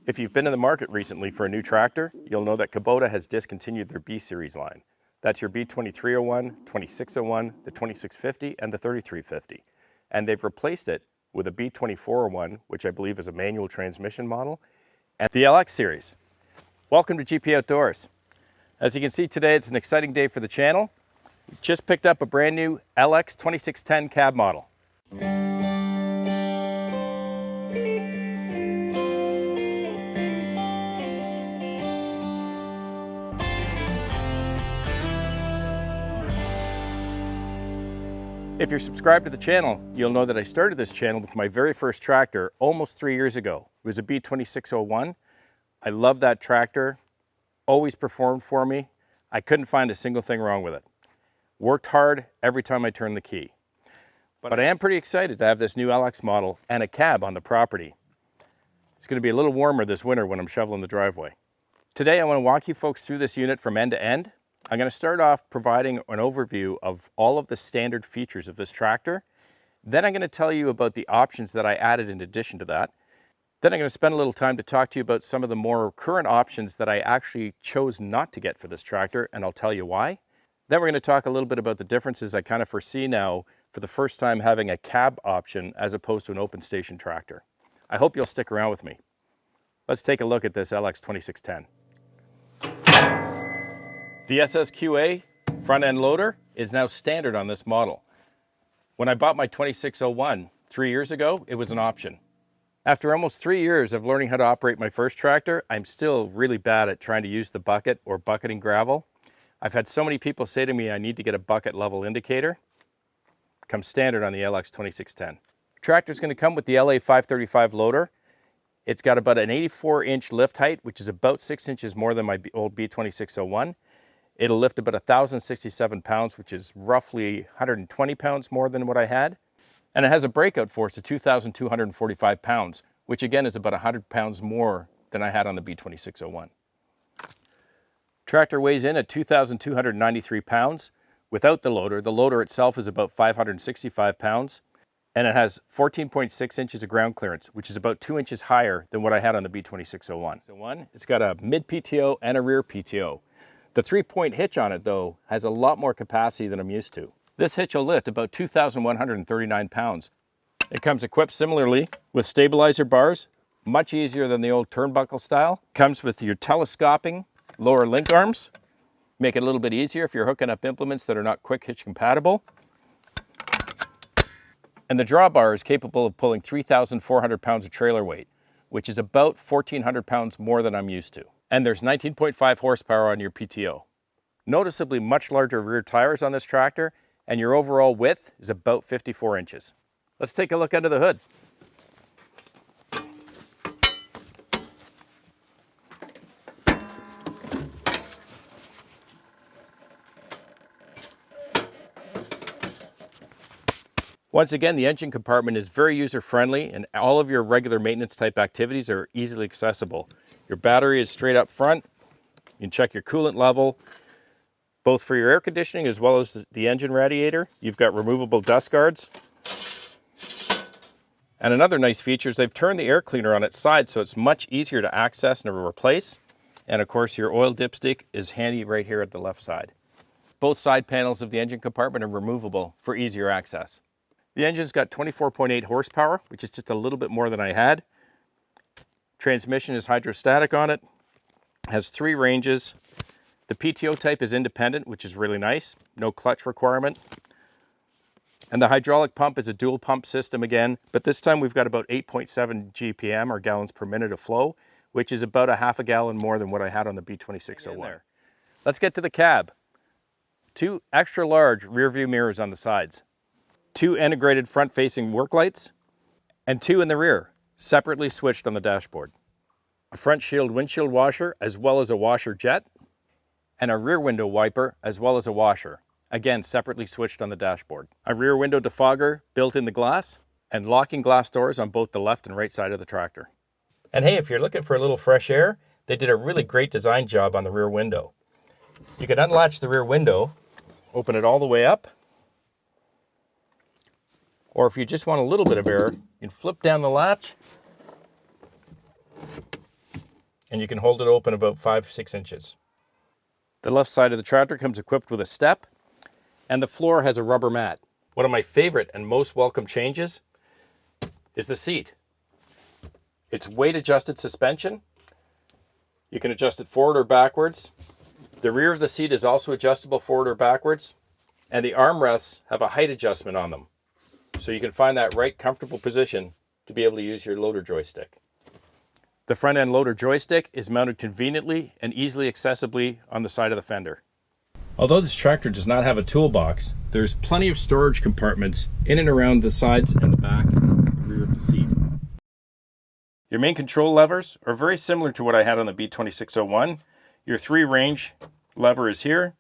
If you've been in the market recently for a new tractor, you'll know that Kubota has discontinued their B series line. That's your B2301, 2601, the 2650, and the 3350. And they've replaced it with a B2401, which I believe is a manual transmission model, and the LX series. Welcome to GP Outdoors. As you can see today, it's an exciting day for the channel. We just picked up a brand new LX2610 cab model. If you're subscribed to the channel, you'll know that I started this channel with my very first tractor almost 3 years ago. It was a B2601. I love that tractor, always performed for me. I couldn't find a single thing wrong with it. Worked hard every time I turned the key. But I am pretty excited to have this new LX model and a cab on the property. It's going to be a little warmer this winter when I'm shoveling the driveway. Today I want to walk you folks through this unit from end to end. I'm going to start off providing an overview of all of the standard features of this tractor. Then I'm going to tell you about the options that I added in addition to that. Then I'm going to spend a little time to talk to you about some of the more current options that I actually chose not to get for this tractor, and I'll tell you why. Then we're going to talk a little bit about the differences I kind of foresee now for the first time having a cab option as opposed to an open station tractor. I hope you'll stick around with me. Let's take a look at this LX2610. The SSQA front end loader is now standard on this model. When I bought my 2601 3 years ago, it was an option. After almost 3 years of learning how to operate my first tractor, I'm still really bad at trying to use the bucket or bucketing gravel. I've had so many people say to me I need to get a bucket level indicator. Comes standard on the LX2610. Tractor's going to come with the LA535 loader. It's got about an 84-inch lift height, which is about 6 inches more than my old B2601. It'll lift about 1,067 pounds, which is roughly 120 pounds more than what I had. And it has a breakout force of 2,245 pounds, which again is about 100 pounds more than I had on the B2601. Tractor weighs in at 2,293 pounds. Without the loader itself is about 565 pounds. And it has 14.6 inches of ground clearance, which is about 2 inches higher than what I had on the B2601. It's got a mid PTO and a rear PTO. The 3-point hitch on it, though, has a lot more capacity than I'm used to. This hitch will lift about 2,139 pounds. It comes equipped similarly with stabilizer bars, much easier than the old turnbuckle style. Comes with your telescoping lower link arms, make it a little bit easier if you're hooking up implements that are not quick hitch compatible. And the drawbar is capable of pulling 3,400 pounds of trailer weight, which is about 1,400 pounds more than I'm used to. And there's 19.5 horsepower on your PTO. Noticeably much larger rear tires on this tractor, and your overall width is about 54 inches. Let's take a look under the hood. Once again, the engine compartment is very user-friendly, and all of your regular maintenance type activities are easily accessible. Your battery is straight up front. You can check your coolant level, both for your air conditioning as well as the engine radiator. You've got removable dust guards. And another nice feature is they've turned the air cleaner on its side so it's much easier to access and to replace. And of course, your oil dipstick is handy right here at the left side. Both side panels of the engine compartment are removable for easier access. The engine's got 24.8 horsepower, which is just a little bit more than I had. Transmission is hydrostatic on it, has 3 ranges. The PTO type is independent, which is really nice. No clutch requirement. And the hydraulic pump is a dual pump system again, but this time we've got about 8.7 GPM or gallons per minute of flow, which is about a half a gallon more than what I had on the B2601. Let's get to the cab. 2 extra large rear view mirrors on the sides, 2 integrated front facing work lights, and 2 in the rear, separately switched on the dashboard. A front shield windshield washer as well as a washer jet, and a rear window wiper as well as a washer, again separately switched on the dashboard. A rear window defogger built in the glass, and locking glass doors on both the left and right side of the tractor. And hey, if you're looking for a little fresh air, they did a really great design job on the rear window. You can unlatch the rear window, open it all the way up, or if you just want a little bit of air, you can flip down the latch and you can hold it open about 5-6 inches. The left side of the tractor comes equipped with a step, and the floor has a rubber mat. One of my favorite and most welcome changes is the seat. It's weight adjusted suspension. You can adjust it forward or backwards. The rear of the seat is also adjustable forward or backwards, and the armrests have a height adjustment on them. So you can find that right comfortable position to be able to use your loader joystick. The front end loader joystick is mounted conveniently and easily accessibly on the side of the fender. Although this tractor does not have a toolbox, there's plenty of storage compartments in and around the sides and the back and the rear of the seat. Your main control levers are very similar to what I had on the B2601. Your 3-range lever is here.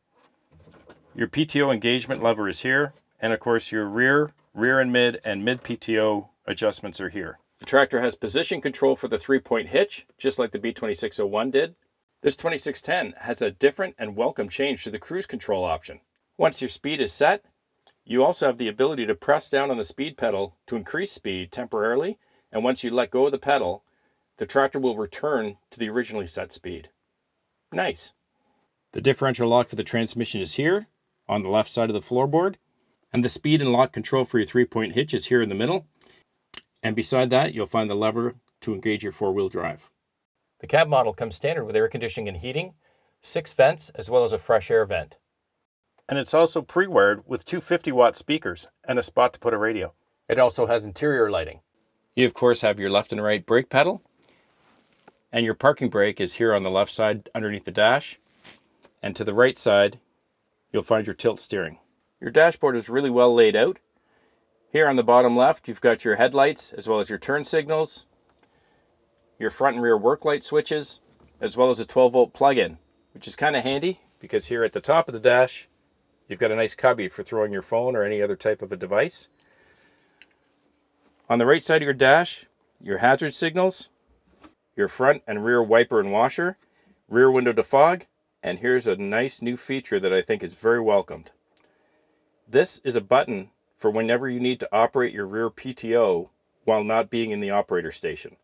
Your PTO engagement lever is here. And of course your rear and mid PTO adjustments are here. The tractor has position control for the 3-point hitch, just like the B2601 did. This 2610 has a different and welcome change to the cruise control option. Once your speed is set, you also have the ability to press down on the speed pedal to increase speed temporarily, and once you let go of the pedal, the tractor will return to the originally set speed. Nice. The differential lock for the transmission is here on the left side of the floorboard, and the speed and lock control for your 3-point hitch is here in the middle. And beside that, you'll find the lever to engage your 4-wheel drive. The cab model comes standard with air conditioning and heating, 6 vents, as well as a fresh air vent. And it's also pre-wired with 2 50-watt speakers and a spot to put a radio. It also has interior lighting. You, of course, have your left and right brake pedal, and your parking brake is here on the left side underneath the dash. And to the right side, you'll find your tilt steering. Your dashboard is really well laid out. Here on the bottom left, you've got your headlights as well as your turn signals, your front and rear work light switches, as well as a 12-volt plug-in, which is kind of handy because here at the top of the dash, you've got a nice cubby for throwing your phone or any other type of a device. On the right side of your dash, your hazard signals, your front and rear wiper and washer, rear window defog, and here's a nice new feature that I think is very welcomed. This is a button for whenever you need to operate your rear PTO while not being in the operator station.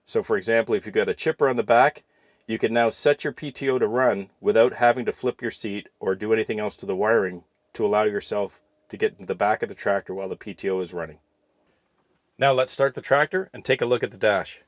So for example, if you've got a chipper on the back, you can now set your PTO to run without having to flip your seat or do anything else to the wiring to allow yourself to get into the back of the tractor while the PTO is running. Now let's start the tractor and take a look at the dash.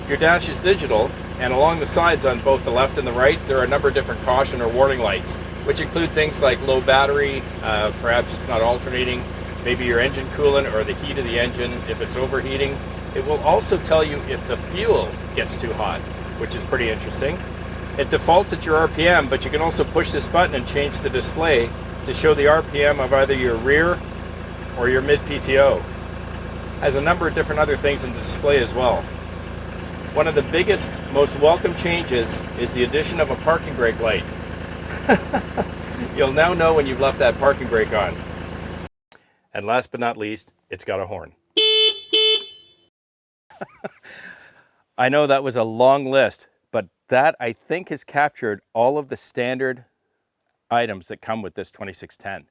Your dash is digital, and along the sides on both the left and the right, there are a number of different caution or warning lights, which include things like low battery, perhaps it's not alternating, maybe your engine coolant or the heat of the engine, if it's overheating. It will also tell you if the fuel gets too hot, which is pretty interesting. It defaults at your RPM, but you can also push this button and change the display to show the RPM of either your rear or your mid PTO. Has a number of different other things in the display as well. One of the biggest, most welcome changes is the addition of a parking brake light. You'll now know when you've left that parking brake on. And last but not least, it's got a horn. I know that was a long list, but that I think has captured all of the standard items that come with this 2610.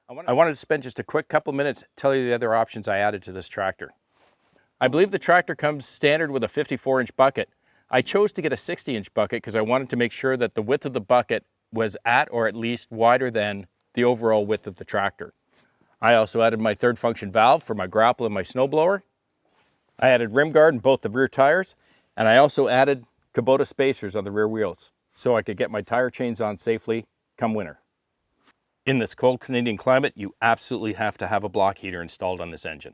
I wanted to spend just a quick couple minutes to tell you the other options I added to this tractor. I believe the tractor comes standard with a 54-inch bucket. I chose to get a 60-inch bucket because I wanted to make sure that the width of the bucket was at or at least wider than the overall width of the tractor. I also added my third function valve for my grapple and my snowblower. I added rim guard in both the rear tires, and I also added Kubota spacers on the rear wheels so I could get my tire chains on safely come winter. In this cold Canadian climate, you absolutely have to have a block heater installed on this engine.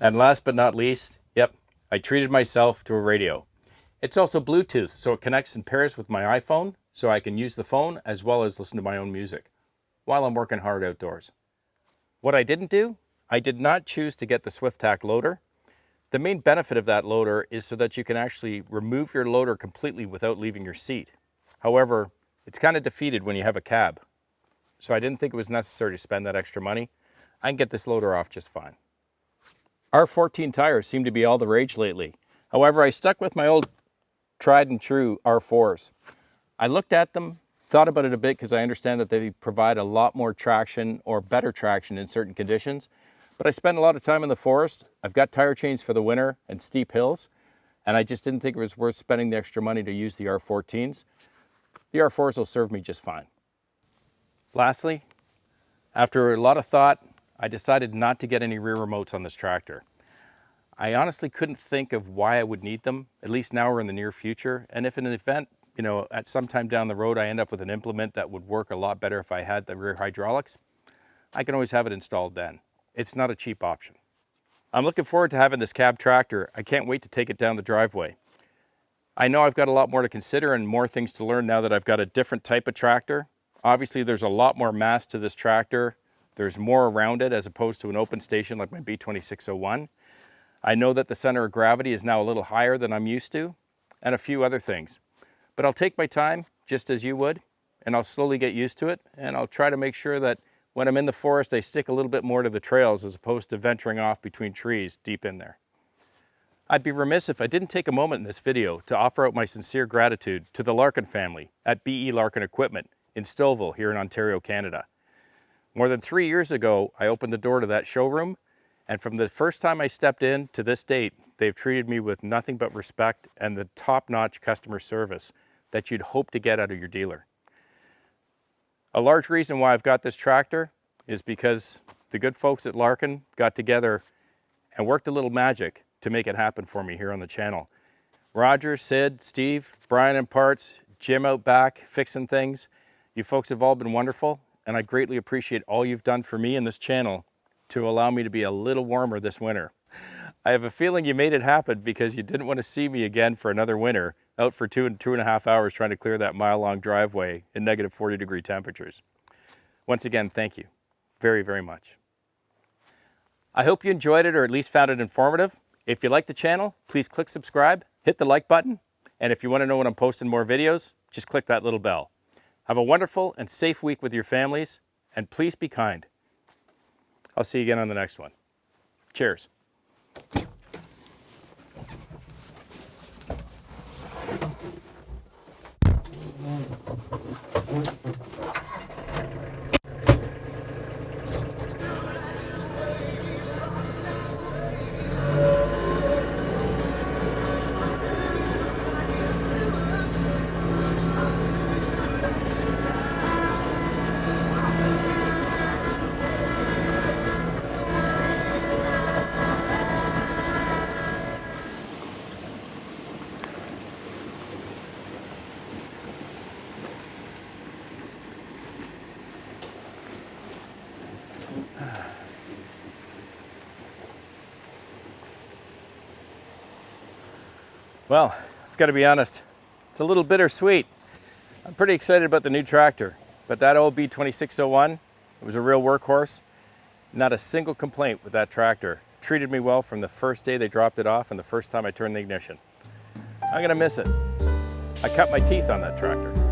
And last but not least, yep, I treated myself to a radio. It's also Bluetooth, so it connects and pairs with my iPhone, so I can use the phone as well as listen to my own music while I'm working hard outdoors. What I didn't do, I did not choose to get the SwiftTac loader. The main benefit of that loader is so that you can actually remove your loader completely without leaving your seat. However, it's kind of defeated when you have a cab. So I didn't think it was necessary to spend that extra money. I can get this loader off just fine. R14 tires seem to be all the rage lately. However, I stuck with my old tried and true R4s. I looked at them thought about it a bit because I understand that they provide a lot more traction or better traction in certain conditions. But I spend a lot of time in the forest. I've got tire chains for the winter and steep hills, and I just didn't think it was worth spending the extra money to use the R14s. The R4s will serve me just fine. Lastly, after a lot of thought, I decided not to get any rear remotes on this tractor. I honestly couldn't think of why I would need them, at least now or in the near future. And if in an event, at some time down the road, I end up with an implement that would work a lot better if I had the rear hydraulics, I can always have it installed then. It's not a cheap option. I'm looking forward to having this cab tractor. I can't wait to take it down the driveway. I know I've got a lot more to consider and more things to learn now that I've got a different type of tractor. Obviously, there's a lot more mass to this tractor. There's more around it as opposed to an open station like my B2601. I know that the center of gravity is now a little higher than I'm used to, and a few other things. But I'll take my time, just as you would, and I'll slowly get used to it, and I'll try to make sure that when I'm in the forest, I stick a little bit more to the trails as opposed to venturing off between trees deep in there. I'd be remiss if I didn't take a moment in this video to offer out my sincere gratitude to the Larkin family at BE Larkin Equipment in Stouffville here in Ontario, Canada. More than 3 years ago, I opened the door to that showroom, and from the first time I stepped in to this date, they've treated me with nothing but respect and the top-notch customer service that you'd hope to get out of your dealer. A large reason why I've got this tractor is because the good folks at Larkin got together and worked a little magic to make it happen for me here on the channel. Roger, Sid, Steve, Brian in parts, Jim out back fixing things. You folks have all been wonderful, and I greatly appreciate all you've done for me and this channel to allow me to be a little warmer this winter. I have a feeling you made it happen because you didn't want to see me again for another winter, out for 2.5 hours trying to clear that mile-long driveway in negative 40-degree temperatures. Once again, thank you very, very much. I hope you enjoyed it or at least found it informative. If you like the channel, please click subscribe, hit the like button, and if you want to know when I'm posting more videos, just click that little bell. Have a wonderful and safe week with your families, and please be kind. I'll see you again on the next one. Cheers. Well, I've got to be honest, it's a little bittersweet. I'm pretty excited about the new tractor, but that old B2601, it was a real workhorse. Not a single complaint with that tractor. Treated me well from the first day they dropped it off and the first time I turned the ignition. I'm gonna miss it. I cut my teeth on that tractor.